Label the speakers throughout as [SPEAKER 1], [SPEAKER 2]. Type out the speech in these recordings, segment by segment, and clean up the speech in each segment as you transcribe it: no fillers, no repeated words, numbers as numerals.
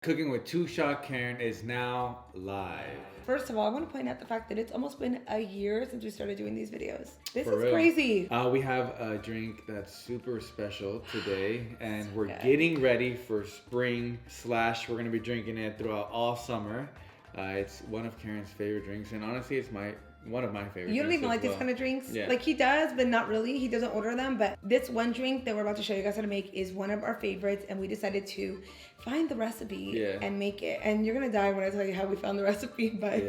[SPEAKER 1] Cooking with Two Shot Karen is now live.
[SPEAKER 2] First of all, I want to point out the fact that it's almost been a year since we started doing these videos. This
[SPEAKER 1] For
[SPEAKER 2] is
[SPEAKER 1] real.
[SPEAKER 2] crazy.
[SPEAKER 1] We have a drink that's super special today, and we're getting ready for spring / we're going to be drinking it throughout all summer. It's one of Karen's favorite drinks, and honestly, it's one of my favorite.
[SPEAKER 2] You don't even like these kind of drinks?
[SPEAKER 1] Yeah.
[SPEAKER 2] Like he does, but not really. He doesn't order them. But this one drink that we're about to show you guys how to make is one of our favorites, and we decided to find the recipe and make it. And you're gonna die when I tell you how we found the recipe, but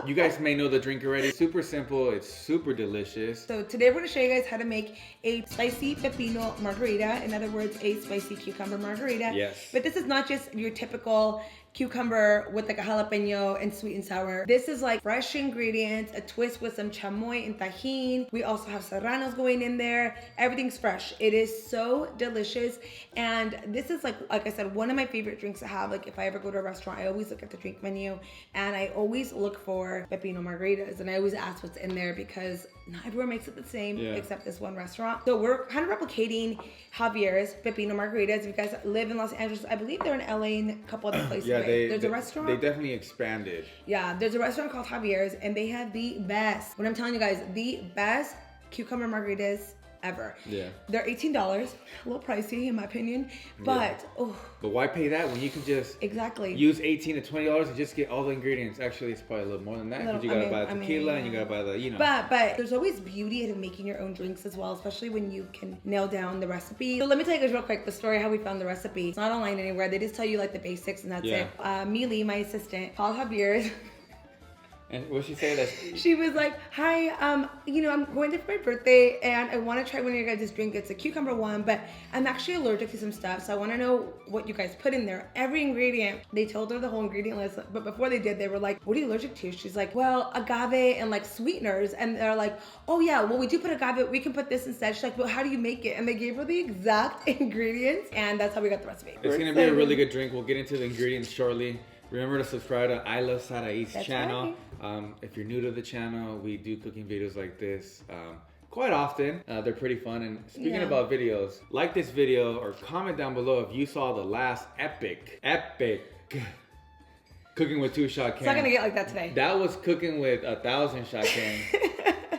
[SPEAKER 1] you guys may know the drink already. Super simple, it's super delicious.
[SPEAKER 2] So today we're gonna show you guys how to make a spicy pepino margarita. In other words, a spicy cucumber margarita.
[SPEAKER 1] Yes.
[SPEAKER 2] But this is not just your typical cucumber with like a jalapeno and sweet and sour. This is like fresh ingredients, a twist with some chamoy and Tajín. We also have Serranos going in there. Everything's fresh. It is so delicious. And this is like I said, one of my favorite drinks to have. Like if I ever go to a restaurant, I always look at the drink menu and I always look for pepino margaritas. And I always ask what's in there because not everyone makes it the same except this one restaurant. So we're kind of replicating Javier's pepino margaritas. If you guys live in Los Angeles, I believe they're in LA and a couple other places. There's a restaurant.
[SPEAKER 1] They definitely expanded.
[SPEAKER 2] Yeah, there's a restaurant called Javier's and they have the best, when I'm telling you guys, the best cucumber margaritas ever. Yeah. They're $18, a little pricey in my opinion, but
[SPEAKER 1] But why pay that when you can just use $18 to $20 and just get all the ingredients? Actually, it's probably a little more than that because you gotta buy the tequila and you gotta buy the,
[SPEAKER 2] But there's always beauty in making your own drinks as well, especially when you can nail down the recipe. So let me tell you guys real quick the story how we found the recipe. It's not online anywhere. They just tell you like the basics and that's it. Mealy, my assistant, called Javier's.
[SPEAKER 1] And what'd she say? That
[SPEAKER 2] she was like, hi, I'm going there for my birthday and I want to try one of your guys' drink. It's a cucumber one, but I'm actually allergic to some stuff. So I want to know what you guys put in there. Every ingredient, they told her the whole ingredient list. But before they did, they were like, what are you allergic to? She's like, well, agave and like sweeteners. And they're like, oh yeah, well, we do put agave. We can put this instead. She's like, well, how do you make it? And they gave her the exact ingredients. And that's how we got the recipe.
[SPEAKER 1] It's going to be a really good drink. We'll get into the ingredients shortly. Remember to subscribe to Iluvsarahii's channel.
[SPEAKER 2] Right.
[SPEAKER 1] If you're new to the channel, we do cooking videos like this quite often. They're pretty fun. And speaking about videos, like this video or comment down below if you saw the last epic Cooking with Two Shot Karen.
[SPEAKER 2] It's not gonna get like that today.
[SPEAKER 1] That was Cooking with 1,000 Shot Karen.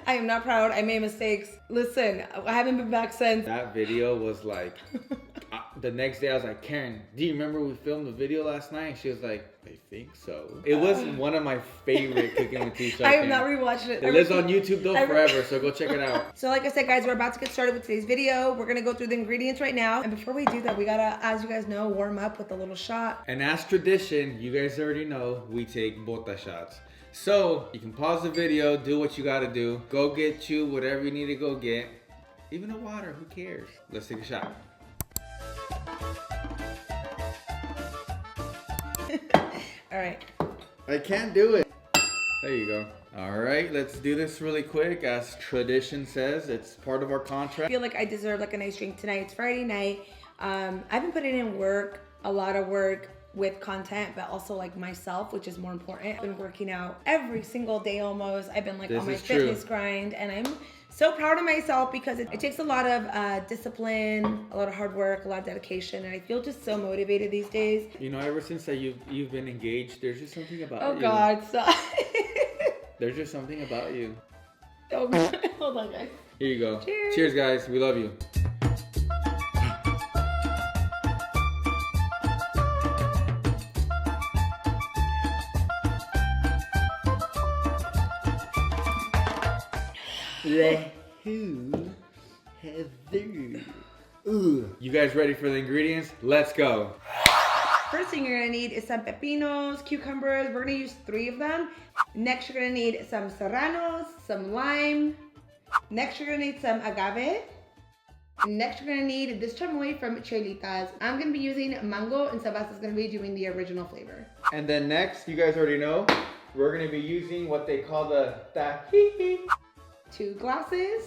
[SPEAKER 2] I am not proud. I made mistakes. Listen, I haven't been back since.
[SPEAKER 1] That video was like, the next day I was like, Karen, do you remember we filmed the video last night? And she was like, I think so. It was one of my favorite Cooking with Two Shot Karen.
[SPEAKER 2] I have not rewatched it.
[SPEAKER 1] It lives on YouTube though forever, so go check it out.
[SPEAKER 2] So like I said, guys, we're about to get started with today's video. We're gonna go through the ingredients right now. And before we do that, we gotta, as you guys know, warm up with a little shot.
[SPEAKER 1] And as tradition, you guys already know, we take bota shots. So you can pause the video, do what you gotta do. Go get you whatever you need to go get. Even the water, who cares? Let's take a shot.
[SPEAKER 2] All right.
[SPEAKER 1] I can't do it. There you go. All right, let's do this really quick. As tradition says, it's part of our contract.
[SPEAKER 2] I feel like I deserve like a nice drink tonight. It's Friday night. I've been putting in work, a lot of work with content, but also like myself, which is more important. I've been working out every single day almost. I've been like on my fitness grind and I'm so proud of myself because it takes a lot of discipline, a lot of hard work, a lot of dedication, and I feel just so motivated these days.
[SPEAKER 1] You know, ever since that you've been engaged, there's just something about you.
[SPEAKER 2] Oh God, stop.
[SPEAKER 1] There's just something about you.
[SPEAKER 2] Oh God, hold on guys.
[SPEAKER 1] Here you go.
[SPEAKER 2] Cheers.
[SPEAKER 1] Cheers guys, we love you. You guys ready for the ingredients? Let's go.
[SPEAKER 2] First thing you're gonna need is some pepinos, cucumbers. We're gonna use 3 of them. Next, you're gonna need some serranos, some lime. Next, you're gonna need some agave. Next, you're gonna need this chamoy from Cheilitas. I'm gonna be using mango and Sebastian's gonna be doing the original flavor.
[SPEAKER 1] And then next, you guys already know, we're gonna be using what they call the Tajín.
[SPEAKER 2] 2 glasses.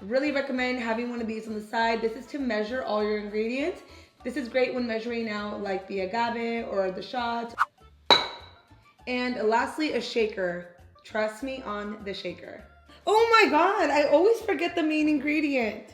[SPEAKER 2] Really recommend having one of these on the side. This is to measure all your ingredients. This is great when measuring out like the agave or the shots. And lastly, a shaker. Trust me on the shaker. Oh my God, I always forget the main ingredient.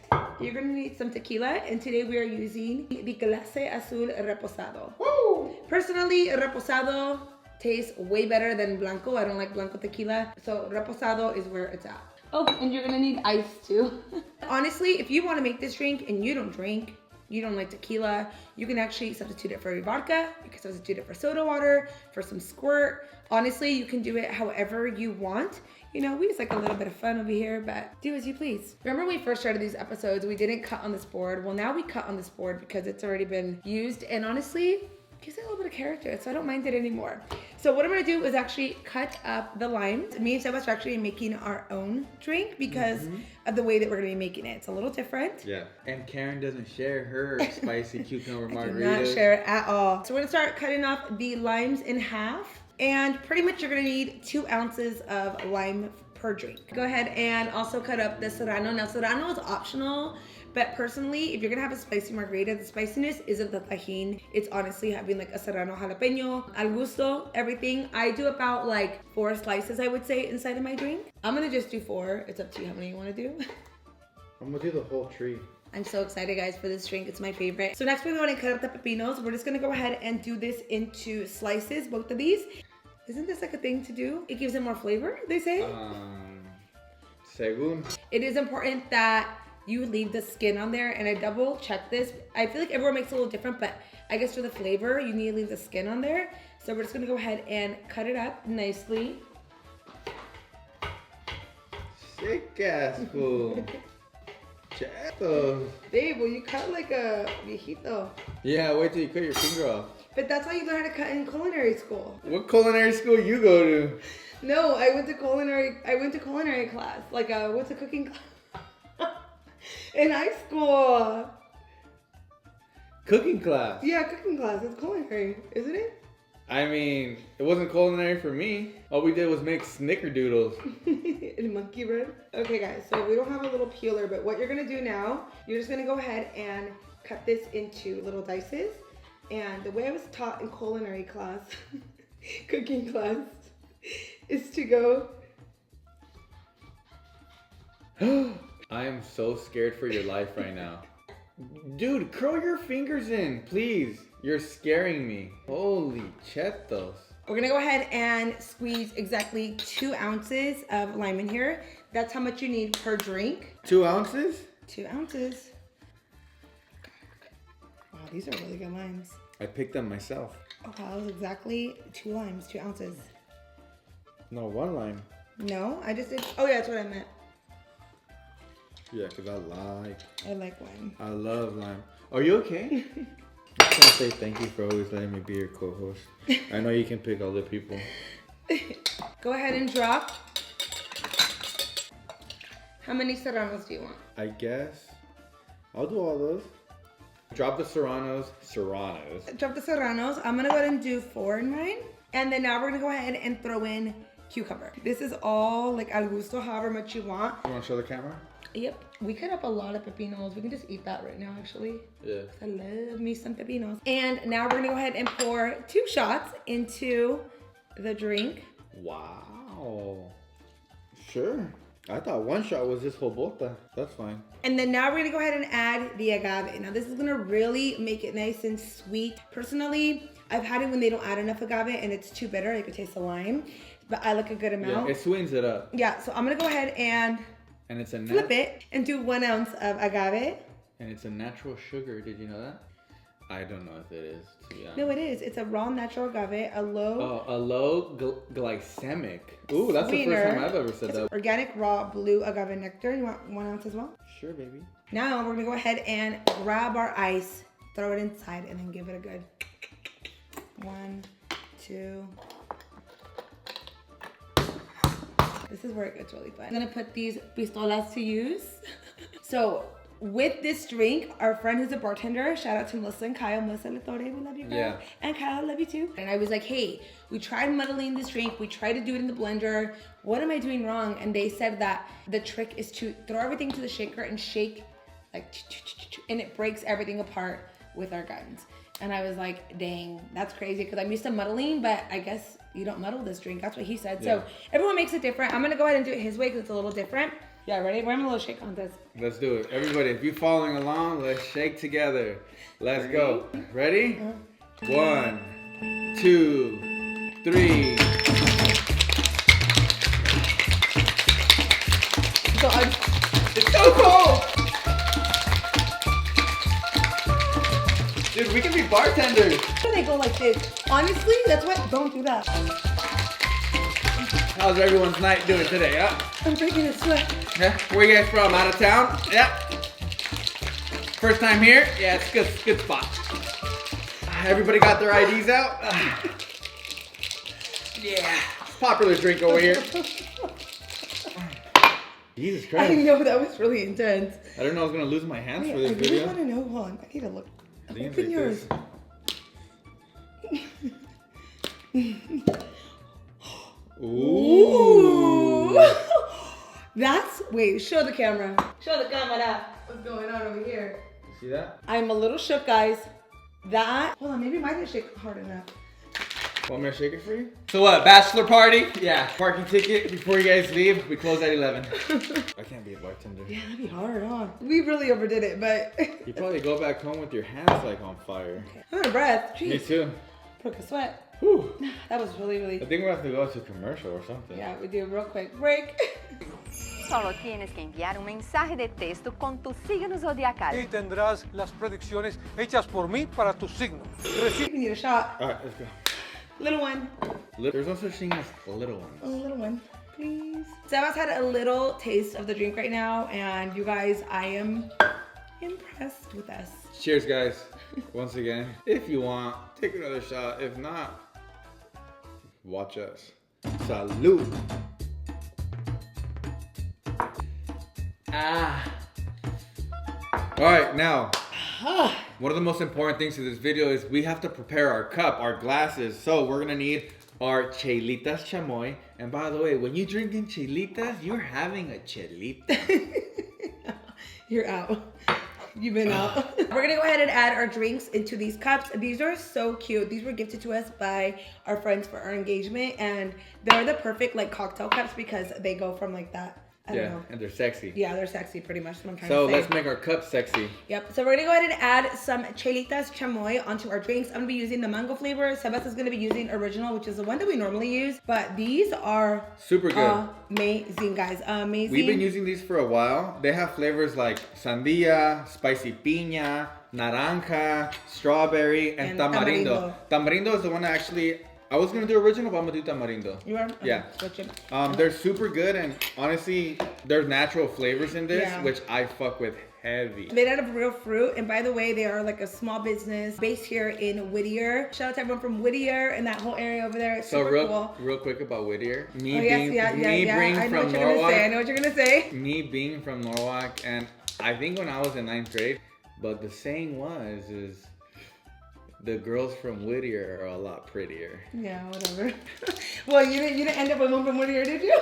[SPEAKER 2] You're gonna need some tequila, and today we are using the Clase Azul Reposado.
[SPEAKER 1] Woo!
[SPEAKER 2] Personally, Reposado tastes way better than Blanco. I don't like Blanco tequila, so Reposado is where it's at. Oh, and you're gonna need ice too. Honestly, if you wanna make this drink and you don't drink, you don't like tequila, you can actually substitute it for vodka. You can substitute it for soda water, for some squirt. Honestly, you can do it however you want. You know, we just like a little bit of fun over here, but do as you please. Remember when we first started these episodes, we didn't cut on this board. Well, now we cut on this board because it's already been used, and honestly, it gives it a little bit of character, so I don't mind it anymore. So what I'm gonna do is actually cut up the limes. Me and Sebas are actually making our own drink because of the way that we're gonna be making it. It's a little different.
[SPEAKER 1] Yeah, and Karen doesn't share her spicy cucumber margarita.
[SPEAKER 2] Do not share it at all. So we're gonna start cutting off the limes in half. And pretty much you're gonna need 2 ounces of lime per drink. Go ahead and also cut up the Serrano. Now Serrano is optional, but personally, if you're gonna have a spicy margarita, the spiciness isn't the Tajín. It's honestly having like a Serrano jalapeno, al gusto, everything. I do about like 4 slices, I would say, inside of my drink. I'm gonna just do 4. It's up to you how many you wanna do.
[SPEAKER 1] I'm gonna do the whole tree.
[SPEAKER 2] I'm so excited, guys, for this drink. It's my favorite. So next we're going to cut up the pepinos. We're just gonna go ahead and do this into slices, both of these. Isn't this like a thing to do? It gives it more flavor, they say.
[SPEAKER 1] Según.
[SPEAKER 2] It is important that you leave the skin on there, and I double check this. I feel like everyone makes it a little different, but I guess for the flavor, you need to leave the skin on there. So we're just gonna go ahead and cut it up nicely.
[SPEAKER 1] Sick ass fool. Chatos.
[SPEAKER 2] Babe, well, you cut like a viejito.
[SPEAKER 1] Yeah, wait till you cut your finger off.
[SPEAKER 2] But that's how you learn how to cut in culinary school.
[SPEAKER 1] What culinary school you go to?
[SPEAKER 2] No, I went to culinary class. Like what's a cooking class? In high school.
[SPEAKER 1] Cooking class?
[SPEAKER 2] Yeah, cooking class. It's culinary, isn't it?
[SPEAKER 1] I mean, it wasn't culinary for me. All we did was make snickerdoodles.
[SPEAKER 2] And monkey bread. Okay, guys, so we don't have a little peeler, but what you're gonna do now, you're just gonna go ahead and cut this into little dices. And the way I was taught in culinary class, cooking class, is to go.
[SPEAKER 1] I am so scared for your life right now. Dude, curl your fingers in, please. You're scaring me. Holy chetos.
[SPEAKER 2] We're gonna go ahead and squeeze exactly 2 ounces of lime in here. That's how much you need per drink.
[SPEAKER 1] 2 ounces?
[SPEAKER 2] 2 ounces. Wow, these are really good limes.
[SPEAKER 1] I picked them myself.
[SPEAKER 2] Oh, wow, that was exactly 2 limes, 2 ounces.
[SPEAKER 1] No, 1 lime.
[SPEAKER 2] No, I just did. Oh, yeah, that's what I meant.
[SPEAKER 1] Yeah, because
[SPEAKER 2] I like lime.
[SPEAKER 1] I love lime. Are you okay? I just want to say thank you for always letting me be your co-host. I know you can pick other people.
[SPEAKER 2] Go ahead and drop. How many Serranos do you want?
[SPEAKER 1] I guess I'll do all those. Drop the Serranos.
[SPEAKER 2] Drop the Serranos. I'm gonna go ahead and do 4 in mine. And then now we're gonna go ahead and throw in cucumber. This is all like al gusto, however much you want.
[SPEAKER 1] You want to show the camera?
[SPEAKER 2] Yep. We cut up a lot of pepinos. We can just eat that right now, actually.
[SPEAKER 1] Yeah.
[SPEAKER 2] I love me some pepinos. And now we're gonna go ahead and pour 2 shots into the drink.
[SPEAKER 1] Wow. Sure. I thought 1 shot was this whole bota. That's fine.
[SPEAKER 2] And then now we're gonna go ahead and add the agave. Now this is gonna really make it nice and sweet. Personally, I've had it when they don't add enough agave and it's too bitter. I could taste the lime, but I like a good amount.
[SPEAKER 1] Yeah, it sweetens it up.
[SPEAKER 2] Yeah, so I'm gonna go ahead and
[SPEAKER 1] it's a
[SPEAKER 2] flip it and do 1 ounce of agave.
[SPEAKER 1] And it's a natural sugar. Did you know that? I don't know if it is, to be honest.
[SPEAKER 2] No, it is. It's a raw natural agave, a low
[SPEAKER 1] glycemic. Ooh, that's
[SPEAKER 2] sweetener.
[SPEAKER 1] The first time I've ever said that.
[SPEAKER 2] Organic raw blue agave nectar. You want 1 ounce as well?
[SPEAKER 1] Sure, baby.
[SPEAKER 2] Now we're gonna go ahead and grab our ice, throw it inside, and then give it a good 1, 2. This is where it gets really fun. I'm gonna put these pistolas to use. So with this drink, our friend who's a bartender, shout out to Melissa and Kyle. Melissa Latore, we love you, girl.
[SPEAKER 1] Yeah.
[SPEAKER 2] And Kyle, love you too. And I was like, hey, we tried muddling this drink. We tried to do it in the blender. What am I doing wrong? And they said that the trick is to throw everything to the shaker and shake like, and it breaks everything apart with our guns. And I was like, dang, that's crazy, because I'm used to muddling, but I guess you don't muddle this drink. That's what he said.
[SPEAKER 1] Yeah.
[SPEAKER 2] So everyone makes it different. I'm gonna go ahead and do it his way because it's a little different. Yeah, ready? We're having a little shake contest.
[SPEAKER 1] Let's do it. Everybody, if you're following along, let's shake together. Let's go. Ready? 1, 2, 3.
[SPEAKER 2] God.
[SPEAKER 1] It's so cold! Dude, we can be bartenders.
[SPEAKER 2] Why do they go like this? Honestly, that's what. Don't do that.
[SPEAKER 1] How's everyone's night doing today, huh?
[SPEAKER 2] I'm breaking a sweat.
[SPEAKER 1] Yeah? Where you guys from? Out of town? Yeah. First time here? Yeah, it's good spot. Everybody got their IDs out? Yeah. Popular drink over here. Jesus Christ.
[SPEAKER 2] I know, that was really intense.
[SPEAKER 1] I didn't know I was gonna lose my hands
[SPEAKER 2] Wait,
[SPEAKER 1] for this
[SPEAKER 2] I really
[SPEAKER 1] video.
[SPEAKER 2] want to know. Hold on. I need to look.
[SPEAKER 1] Things
[SPEAKER 2] Open
[SPEAKER 1] like
[SPEAKER 2] yours.
[SPEAKER 1] Ooh.
[SPEAKER 2] That's, wait, show the camera. Show the camera. What's going on over here?
[SPEAKER 1] You see that?
[SPEAKER 2] I'm a little shook, guys. That, hold on, maybe mine didn't shake hard enough.
[SPEAKER 1] Want me to shake it for you? So what, bachelor party? Yeah, parking ticket before you guys leave. We close at 11. I can't be a bartender.
[SPEAKER 2] Yeah, that'd be hard, huh? We really overdid it, but.
[SPEAKER 1] You probably go back home with your hands like on fire.
[SPEAKER 2] Okay. I'm out of breath. Jeez.
[SPEAKER 1] Me too.
[SPEAKER 2] Broke a sweat.
[SPEAKER 1] Whew.
[SPEAKER 2] That was really.
[SPEAKER 1] I think we have to go to commercial or something.
[SPEAKER 2] Yeah, we do a real quick break.
[SPEAKER 3] Solo tienes que enviar un mensaje de texto con tu signo zodiacal.
[SPEAKER 4] Y tendrás las predicciones hechas por mí para tu signo.
[SPEAKER 2] We need a shot.
[SPEAKER 1] All right, let's go.
[SPEAKER 2] Little one.
[SPEAKER 1] There's no such thing as a little one.
[SPEAKER 2] A little one, please. Sebas had a little taste of the drink right now, and you guys, I am impressed with us.
[SPEAKER 1] Cheers, guys. Once again, if you want, take another shot. If not, watch us. Salud. Ah. All right, now, one of the most important things to this video is we have to prepare our cup, our glasses. So we're gonna need our Cheilitas Chamoy. And by the way, when you drinking Cheilitas, you're having a Cheilita.
[SPEAKER 2] You're out. You've been out. We're gonna go ahead and add our drinks into these cups. These are so cute. These were gifted to us by our friends for our engagement, and they're the perfect like cocktail cups because they go from like that. I don't know.
[SPEAKER 1] And they're sexy.
[SPEAKER 2] Yeah, they're sexy pretty much. That's what I'm trying
[SPEAKER 1] So
[SPEAKER 2] to say.
[SPEAKER 1] let's make our cup sexy.
[SPEAKER 2] Yep, so we're gonna go ahead and add some Cheilitas Chamoy onto our drinks. I'm gonna be using the mango flavor. Sebas is gonna be using original, which is the one that we normally use. But these are
[SPEAKER 1] super good.
[SPEAKER 2] Amazing, guys. Amazing.
[SPEAKER 1] We've been using these for a while. They have flavors like sandia, spicy piña, naranja, strawberry, and tamarindo. Tamarindo is the one that actually, I was gonna do original, but I'm gonna do tamarindo.
[SPEAKER 2] You are?
[SPEAKER 1] Yeah.
[SPEAKER 2] Switch it.
[SPEAKER 1] They're super good, and honestly, there's natural flavors in this,
[SPEAKER 2] Yeah.
[SPEAKER 1] which I fuck with heavy.
[SPEAKER 2] Made out of real fruit, and by the way, they are like a small business based here in Whittier. Shout out to everyone from Whittier and that whole area over there. It's
[SPEAKER 1] So
[SPEAKER 2] super cool.
[SPEAKER 1] real quick about Whittier.
[SPEAKER 2] Oh, yes,
[SPEAKER 1] being
[SPEAKER 2] I know
[SPEAKER 1] from
[SPEAKER 2] what you're gonna say. I
[SPEAKER 1] Norwalk,
[SPEAKER 2] know what you're gonna say.
[SPEAKER 1] me being from Norwalk, and I think when I was in 9th grade, but the saying is the girls from Whittier are a lot prettier.
[SPEAKER 2] Yeah, whatever. Well, you didn't end up with one from Whittier, did you?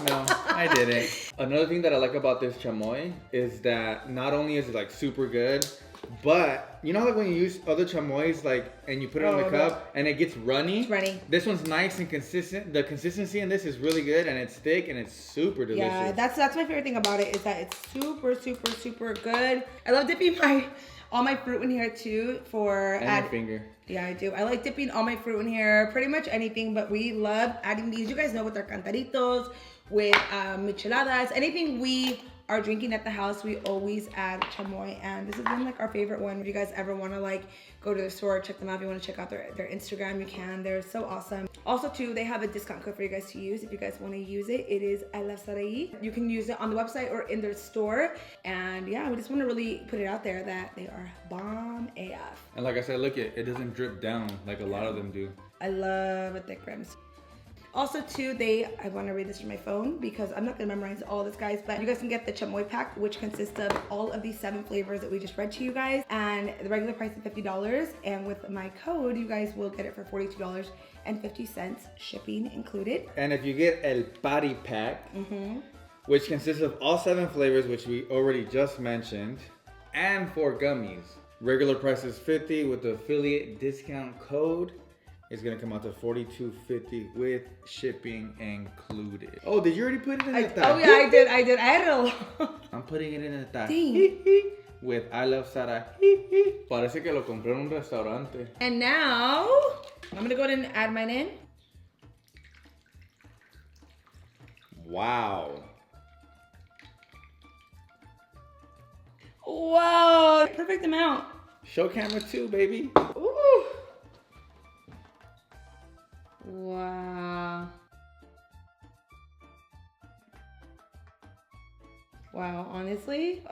[SPEAKER 1] No, I didn't. Another thing that I like about this chamoy is that not only is it like super good, but you know like when you use other chamoys like and you put it on the cup and it gets runny?
[SPEAKER 2] It's runny.
[SPEAKER 1] This one's nice and consistent. The consistency in this is really good and it's thick and it's super delicious.
[SPEAKER 2] Yeah, that's my favorite thing about it is that it's super, super, super good. I love dipping all my fruit in here too for
[SPEAKER 1] and your finger.
[SPEAKER 2] Yeah, I do. I like dipping all my fruit in here, pretty much anything, but we love adding these. You guys know with our cantaritos, with micheladas, anything we are drinking at the house, we always add chamoy, and this has been like our favorite one. If you guys ever want to like go to the store, check them out. If you want to check out their Instagram, you can. They're so awesome. Also too, they have a discount code for you guys to use if you guys want to use it. It is Iluvsarahii. You can use it on the website or in their store. And yeah, we just want to really put it out there that they are bomb AF.
[SPEAKER 1] And like I said, look, it doesn't drip down like a lot of them do.
[SPEAKER 2] I love a thick rims. Also too, I want to read this from my phone because I'm not going to memorize all this, guys, but you guys can get the chamoy pack, which consists of all of these 7 flavors that we just read to you guys, and the regular price is $50, and with my code, you guys will get it for $42.50, shipping included.
[SPEAKER 1] And if you get El Party Pack, which consists of all 7 flavors, which we already just mentioned, and 4 gummies. Regular price is $50 with the affiliate discount code. It's gonna come out to $42.50 with shipping included. Oh, did you already put it in the Tajín?
[SPEAKER 2] Oh yeah, I did. I added a lot.
[SPEAKER 1] I'm putting it in the Tajín with Iluvsarahii. Parece que lo compré en un restaurante.
[SPEAKER 2] And now, I'm gonna go ahead and add mine in.
[SPEAKER 1] Wow.
[SPEAKER 2] Wow, perfect amount.
[SPEAKER 1] Show camera 2, baby.
[SPEAKER 2] Ooh. Wow. Wow, honestly.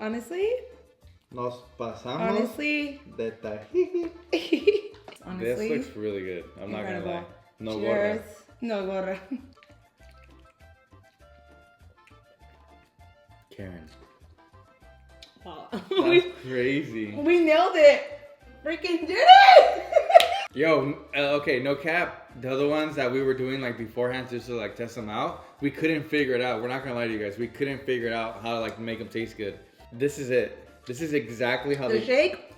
[SPEAKER 1] Nos pasamos
[SPEAKER 2] Honestly.
[SPEAKER 1] de Tajín.
[SPEAKER 2] Honestly.
[SPEAKER 1] This looks really good. I'm
[SPEAKER 2] incredible.
[SPEAKER 1] not gonna lie. No
[SPEAKER 2] Cheers.
[SPEAKER 1] gorra.
[SPEAKER 2] No gorra.
[SPEAKER 1] Karen.
[SPEAKER 2] Wow.
[SPEAKER 1] That's crazy.
[SPEAKER 2] We nailed it. Freaking did it.
[SPEAKER 1] Yo, okay, no cap. The other ones that we were doing like beforehand just to like test them out, we couldn't figure it out. We're not gonna lie to you guys. We couldn't figure it out how to like make them taste good. This is it. This is exactly how
[SPEAKER 2] The shake.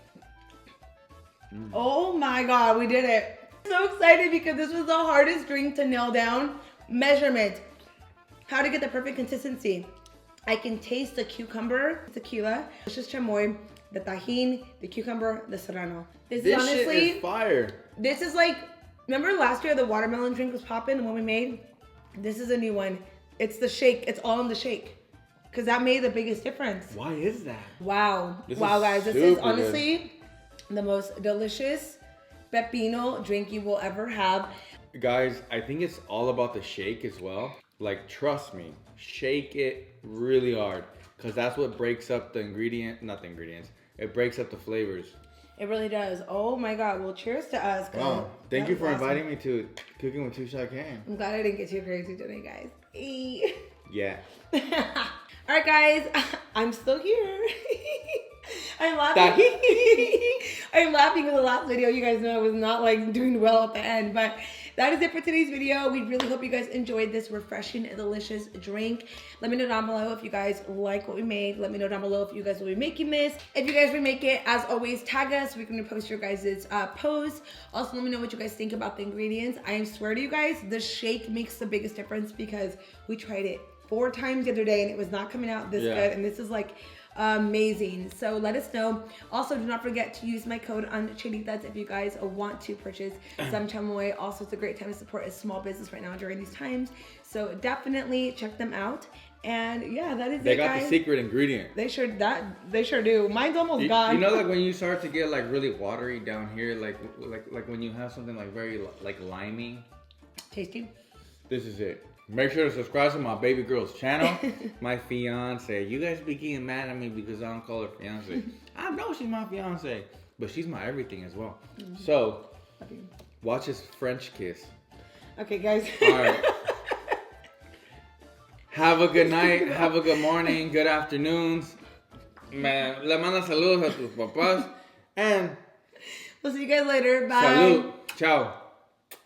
[SPEAKER 2] Oh my God, we did it. So excited because this was the hardest drink to nail down. Measurement. How to get the perfect consistency. I can taste the cucumber, tequila, Cheilitas Chamoy, the Tajín, the cucumber, the Serrano. This is honestly,
[SPEAKER 1] shit is fire.
[SPEAKER 2] This is like, remember last year the watermelon drink was popping, the one we made? This is a new one. It's the shake. It's all in the shake. Because that made the biggest difference.
[SPEAKER 1] Why is that?
[SPEAKER 2] Wow.
[SPEAKER 1] This
[SPEAKER 2] wow,
[SPEAKER 1] is
[SPEAKER 2] guys. This is
[SPEAKER 1] super
[SPEAKER 2] honestly the most delicious pepino drink you will ever have.
[SPEAKER 1] Guys, I think it's all about the shake as well. Like, trust me, shake it really hard. Because that's what breaks up the ingredients. It breaks up the flavors.
[SPEAKER 2] It really does. Oh my God. Well, cheers to us.
[SPEAKER 1] Wow. Thank you for inviting me to Cooking with Two Shot Karen.
[SPEAKER 2] I'm glad I didn't get too crazy today, guys.
[SPEAKER 1] Yeah.
[SPEAKER 2] All right, guys. I'm still here. I'm laughing. I'm laughing with the last video. You guys know I was not like doing well at the end, but that is it for today's video. We really hope you guys enjoyed this refreshing and delicious drink. Let me know down below if you guys like what we made. Let me know down below if you guys will be making this. If you guys remake it, as always, tag us. We can repost your guys' posts. Also, let me know what you guys think about the ingredients. I swear to you guys, the shake makes the biggest difference because we tried it 4 times the other day and it was not coming out this good. And this is like amazing. So let us know. Also, do not forget to use my code on Cheilitas if you guys want to purchase some chamoy. Also, it's a great time to support a small business right now during these times. So definitely check them out. And yeah, that is it, guys.
[SPEAKER 1] They got the secret ingredient.
[SPEAKER 2] They sure do. Mine's almost gone.
[SPEAKER 1] You know, like when you start to get like really watery down here, like when you have something like very like limey.
[SPEAKER 2] Tasty.
[SPEAKER 1] This is it. Make sure to subscribe to my baby girl's channel. My fiance. You guys be getting mad at me because I don't call her fiance. I know she's my fiance, but she's my everything as well. So, watch this French kiss.
[SPEAKER 2] Okay, guys.
[SPEAKER 1] All right. Have a good night. Have a good morning. Good afternoons. Man, le manda saludos a tus papás. And
[SPEAKER 2] we'll see you guys later. Bye.
[SPEAKER 1] Salud. Ciao.